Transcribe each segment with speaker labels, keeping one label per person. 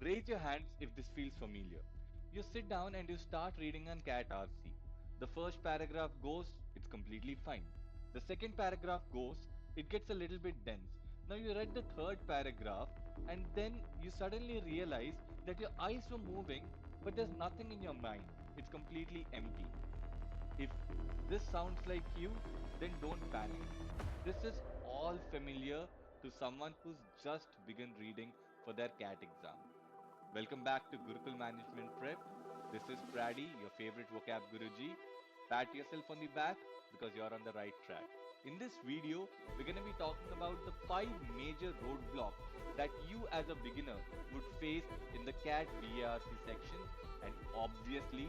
Speaker 1: Raise your hands if this feels familiar. You sit down and you start reading on Cat RC. The first paragraph goes, it's completely fine. The second paragraph goes, it gets a little bit dense. Now you read the third paragraph and then you suddenly realize that your eyes were moving, but there's nothing in your mind. It's completely empty. If this sounds like you, then don't panic. This is all familiar to someone who's just begun reading for their CAT exam. Welcome back to Gurukul Management Prep. This is Praddy, your favorite vocab Guruji. Pat yourself on the back because you're on the right track. In this video, we're going to be talking about the 5 major roadblocks that you as a beginner would face in the CAT VARC sections, and obviously,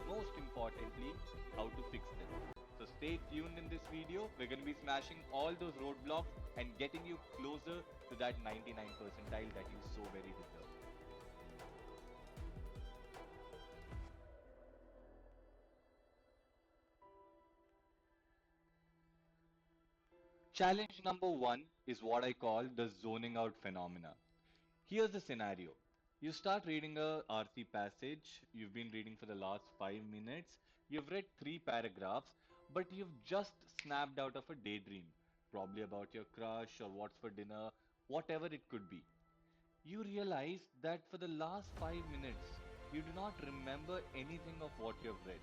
Speaker 1: most importantly, how to fix them. So stay tuned in this video. We're going to be smashing all those roadblocks and getting you closer to that 99 percentile that you so very deserve. Challenge number 1 is what I call the zoning out phenomena. Here's the scenario. You start reading a RC passage, you've been reading for the last 5 minutes, you've read 3 paragraphs, but you've just snapped out of a daydream, probably about your crush or what's for dinner, whatever it could be. You realize that for the last 5 minutes, you do not remember anything of what you've read.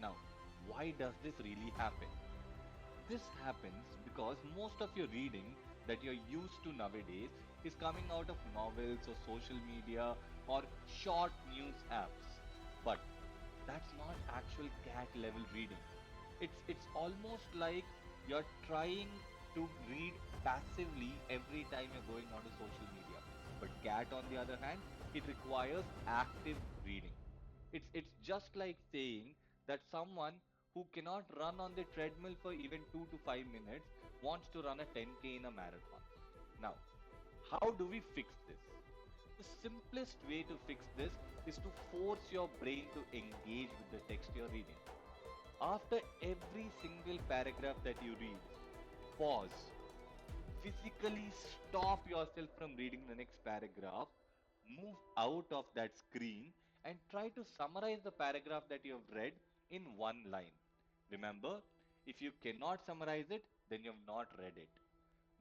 Speaker 1: Now, why does this really happen? This happens because most of your reading that you're used to nowadays is coming out of novels or social media or short news apps. But that's not actual cat level reading. It's almost like you're trying to read passively every time you're going onto social media. But cat on the other hand, it requires active reading. It's just like saying that someone who cannot run on the treadmill for even 2 to 5 minutes wants to run a 10K in a marathon. Now, how do we fix this? The simplest way to fix this is to force your brain to engage with the text you're reading. After every single paragraph that you read, pause. Physically stop yourself from reading the next paragraph, move out of that screen, and try to summarize the paragraph that you have read in one line. Remember, if you cannot summarize it, then you have not read it.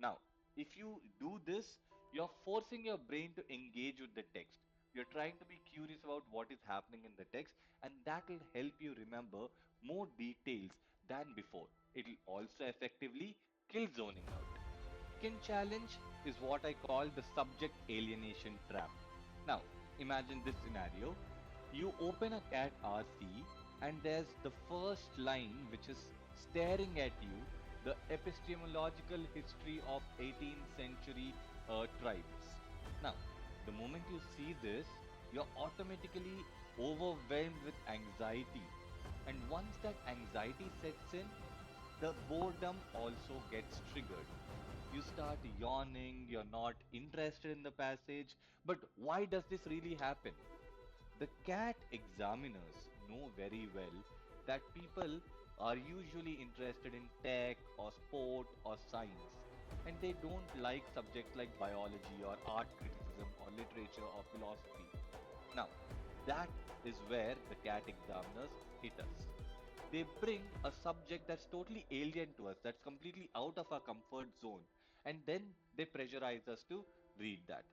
Speaker 1: Now, if you do this, you're forcing your brain to engage with the text. You're trying to be curious about what is happening in the text, and that will help you remember more details than before. It will also effectively kill zoning out. Second challenge is what I call the subject alienation trap. Now, imagine this scenario. You open a cat RC and there's the first line which is staring at you, the epistemological history of 18th century tribes. Now, the moment you see this, you're automatically overwhelmed with anxiety. And once that anxiety sets in, the boredom also gets triggered. You start yawning, you're not interested in the passage. But why does this really happen? The CAT examiners know very well that people are usually interested in tech or sport or science, and they don't like subjects like biology or art criticism or literature or philosophy. Now, that is where the CAT examiners hit us. They bring a subject that's totally alien to us, that's completely out of our comfort zone, and then they pressurize us to read that.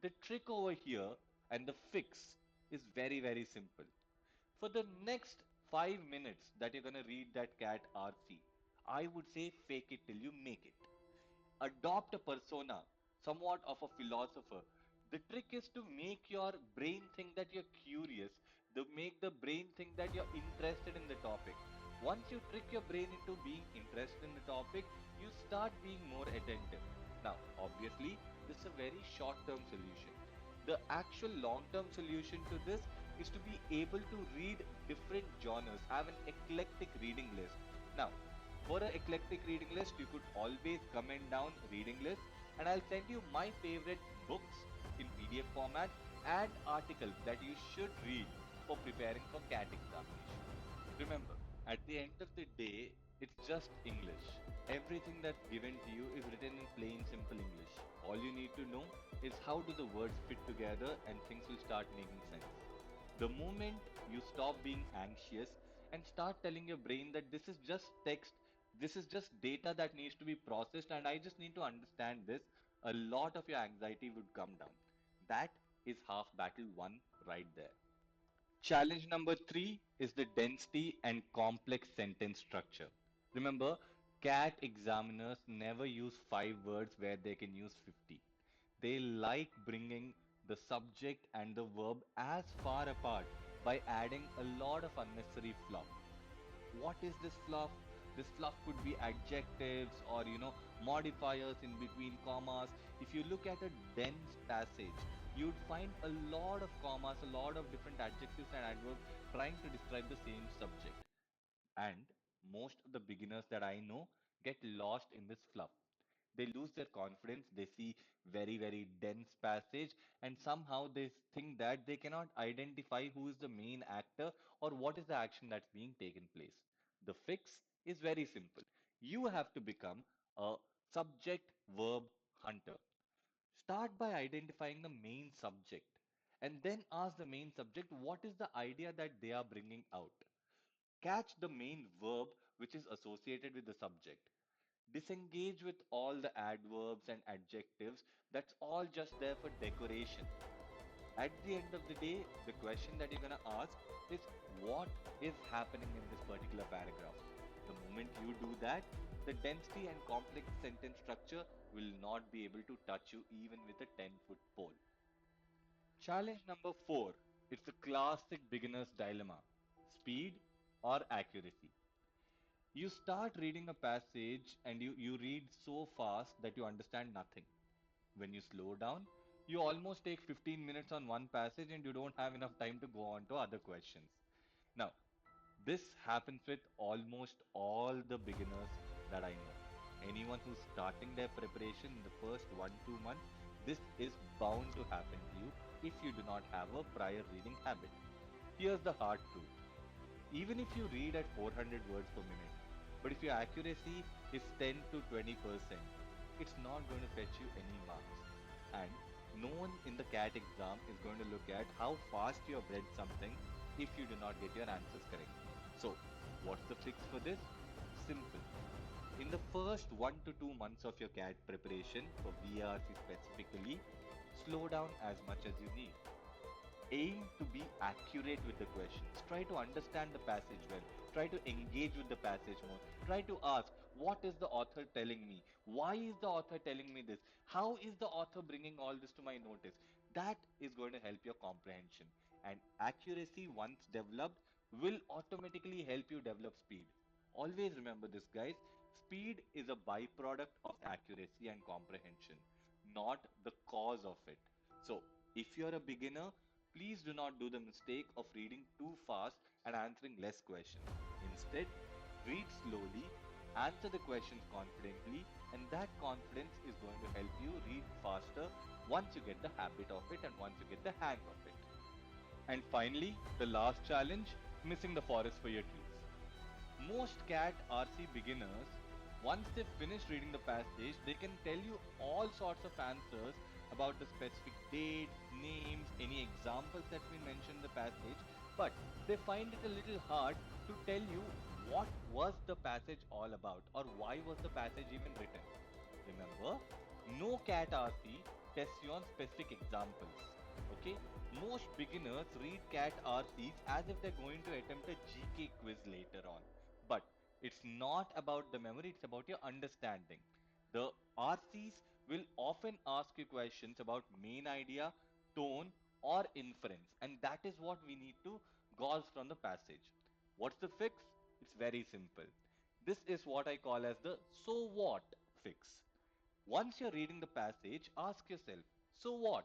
Speaker 1: The trick over here and the fix is very, very simple. For the next 5 minutes that you're going to read that cat RC, I would say fake it till you make it. Adopt a persona, somewhat of a philosopher. The trick is to make your brain think that you're curious, to make the brain think that you're interested in the topic. Once you trick your brain into being interested in the topic, you start being more attentive. Now, obviously, this is a very short term solution. The actual long term solution to this is to be able to read different genres, have an eclectic reading list. Now, for an eclectic reading list, you could always comment down reading list, and I'll send you my favorite books in PDF format and articles that you should read for preparing for CAT examination. Remember, at the end of the day, It's just English. Everything that's given to you is written in plain, simple English. All you need to know is how do the words fit together and things will start making sense. The moment you stop being anxious and start telling your brain that this is just text, this is just data that needs to be processed, and I just need to understand this, a lot of your anxiety would come down. That is half battle one right there. Challenge number three is the density and complex sentence structure. Remember, CAT examiners never use 5 words where they can use 50. They like bringing the subject and the verb as far apart by adding a lot of unnecessary fluff. What is this fluff? This fluff could be adjectives or modifiers in between commas. If you look at a dense passage, you'd find a lot of commas, a lot of different adjectives and adverbs trying to describe the same subject. And most of the beginners that I know get lost in this fluff. They lose their confidence, they see very, very dense passage, and somehow they think that they cannot identify who is the main actor or what is the action that's being taken place. The fix is very simple. You have to become a subject verb hunter. Start by identifying the main subject and then ask the main subject what is the idea that they are bringing out. Catch the main verb which is associated with the subject. Disengage with all the adverbs and adjectives. That's all just there for decoration. At the end of the day, the question that you're going to ask is what is happening in this particular paragraph? The moment you do that, the density and complex sentence structure will not be able to touch you even with a 10-foot pole. Challenge number four. It's a classic beginner's dilemma. Speed or accuracy. You start reading a passage and you read so fast that you understand nothing. When you slow down, you almost take 15 minutes on one passage and you don't have enough time to go on to other questions. Now, this happens with almost all the beginners that I know. Anyone who's starting their preparation in the first 1 2 months, this is bound to happen to you if you do not have a prior reading habit. Here's the hard truth. Even if you read at 400 words per minute, but if your accuracy is 10 to 20%, it's not going to fetch you any marks. And no one in the CAT exam is going to look at how fast you have read something if you do not get your answers correct. So, what's the fix for this? Simple. In the first 1 to 2 months of your CAT preparation for VARC specifically, slow down as much as you need. Aim to be accurate with the questions. Try to understand the passage well. Try to engage with the passage more. Try to ask, what is the author telling me? Why is the author telling me this? How is the author bringing all this to my notice? That is going to help your comprehension. And accuracy, once developed, will automatically help you develop speed. Always remember this, guys. Speed is a byproduct of accuracy and comprehension, not the cause of it. So, if you're a beginner, please do not do the mistake of reading too fast and answering less questions. Instead, read slowly, answer the questions confidently, and that confidence is going to help you read faster once you get the habit of it and once you get the hang of it. And finally, the last challenge, missing the forest for your trees. Most CAT RC beginners, once they finish reading the passage, they can tell you all sorts of answers about the specific dates, names, any examples that we mentioned in the passage, but they find it a little hard to tell you what was the passage all about or why was the passage even written. Remember, no CAT RC tests you on specific examples. Okay, most beginners read CAT RCs as if they're going to attempt a GK quiz later on. But it's not about the memory, it's about your understanding. The RCs will often ask you questions about main idea, tone, or inference, and that is what we need to gauge from the passage. What's the fix? It's very simple. This is what I call as the so what fix. Once you're reading the passage, ask yourself, so what?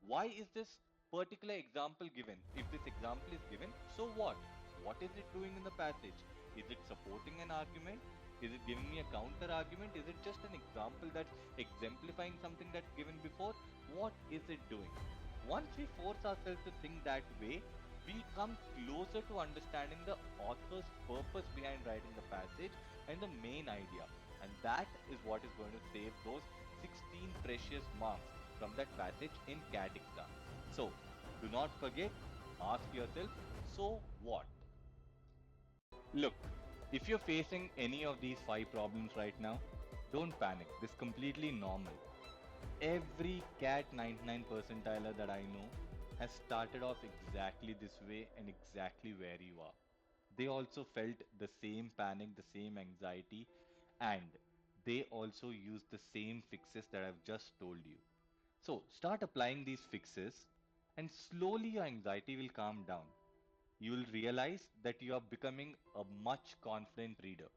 Speaker 1: Why is this particular example given? If this example is given, so what? What is it doing in the passage? Is it supporting an argument? Is it giving me a counter argument? Is it just an example that's exemplifying something that's given before? What is it doing? Once we force ourselves to think that way, we come closer to understanding the author's purpose behind writing the passage and the main idea. And that is what is going to save those 16 precious marks from that passage in CAT exam. So, do not forget, ask yourself, so what? Look, if you're facing any of these 5 problems right now, don't panic. This is completely normal. Every CAT 99 percentiler that I know has started off exactly this way and exactly where you are. They also felt the same panic, the same anxiety, and they also used the same fixes that I've just told you. So start applying these fixes, and slowly your anxiety will calm down. You will realize that you are becoming a much confident reader.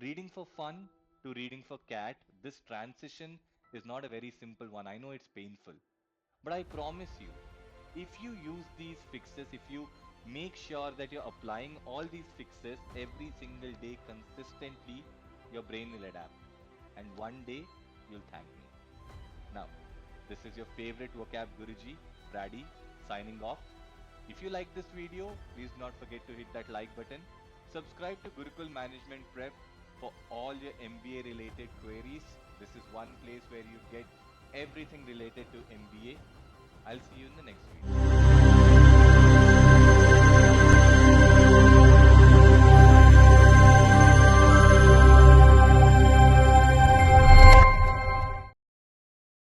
Speaker 1: Reading for fun to reading for CAT, this transition is not a very simple one. I know it's painful. But I promise you, if you use these fixes, if you make sure that you're applying all these fixes every single day consistently, your brain will adapt. And one day, you'll thank me. Now, this is your favorite vocab Guruji, Brady, signing off. If you like this video, please do not forget to hit that like button. Subscribe to Gurukul Management Prep for all your MBA related queries. This is one place where you get everything related to MBA. I'll see you in the next video.